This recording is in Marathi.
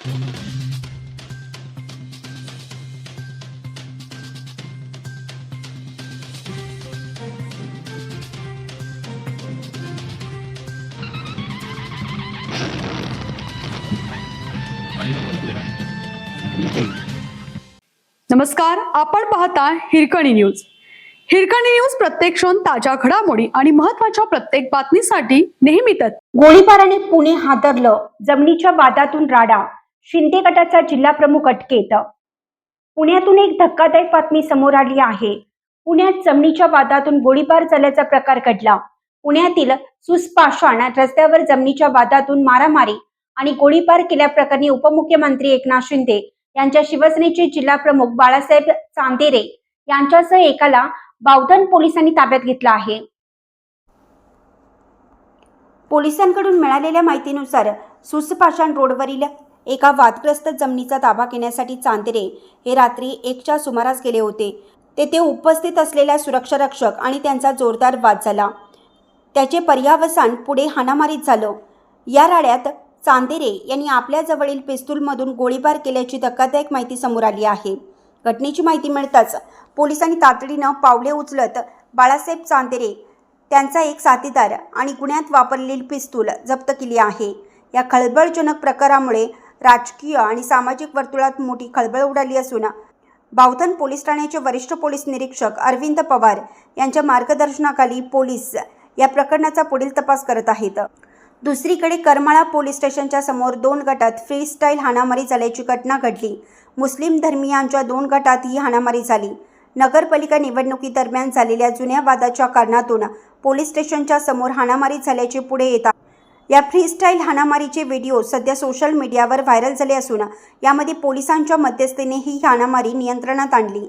नमस्कार, आपण पाहता हिरकणी न्यूज. हिरकणी न्यूज प्रत्येक क्षण ताज्या घडामोडी आणि महत्त्वाच्या प्रत्येक बातमीसाठी नेहमीच. गोळीबाराने पुणे हादरलं, जमिनीच्या वादातून राडा, शिंदे गटाचा जिल्हा प्रमुख अटकेत. पुण्यातून एक धक्कादायक बातमी समोर आली आहे. पुण्यात जमिनीच्या वादातून गोळीबार झाल्याचा प्रकार घडला. पुण्यातील सुसपाषाण रस्त्यावर जमिनीच्या वादातून मारामारी आणि गोळीबार केल्याप्रकरणी उपमुख्यमंत्री एकनाथ शिंदे यांच्या शिवसेनेचे जिल्हा प्रमुख बाळासाहेब चांदेरे यांच्यासह एकाला बावधन पोलिसांनी ताब्यात घेतला आहे. पोलिसांकडून मिळालेल्या माहितीनुसार सुसपाषाण रोडवरील एका वादग्रस्त जमिनीचा ताबा घेण्यासाठी चांदेरे हे रात्री 1च्या सुमारास गेले होते. तेथे उपस्थित असलेल्या सुरक्षारक्षक आणि त्यांचा जोरदार वाद झाला. त्याचे पर्यावसान पुढे हाणामारीत झालं. या राड्यात चांदेरे यांनी आपल्या जवळील पिस्तूलमधून गोळीबार केल्याची धक्कादायक माहिती समोर आली आहे. घटनेची माहिती मिळताच पोलिसांनी तातडीनं पावले उचलत बाळासाहेब चांदेरे, त्यांचा एक साथीदार आणि गुन्ह्यात वापरलेली पिस्तूल जप्त केली आहे. या खळबळजनक प्रकारामुळे राजकीय आणि सामाजिक वर्तुळात मोठी खळबळ उडाली असून बावधन पोलीस ठाण्याचे वरिष्ठ पोलीस निरीक्षक अरविंद पवार यांच्या मार्गदर्शनाखाली पोलीस या प्रकरणाचा पुढील तपास करत आहेत. दुसरीकडे करमाळा पोलीस स्टेशनच्या समोर 2 गटात फ्रीस्टाईल हाणामारी झाल्याची घटना घडली. मुस्लिम धर्मीयांच्या 2 गटात ही हाणामारी झाली. नगरपालिका निवडणुकीदरम्यान झालेल्या जुन्या वादाच्या कारणातून पोलीस स्टेशनच्या समोर हाणामारी झाल्याचे पुढे येतात. या फ्रीस्टाईल हाणामारीचे व्हिडिओ सध्या सोशल मीडियावर व्हायरल झाले असून यामध्ये पोलिसांच्या मध्यस्थीने ही हाणामारी नियंत्रणात आणली.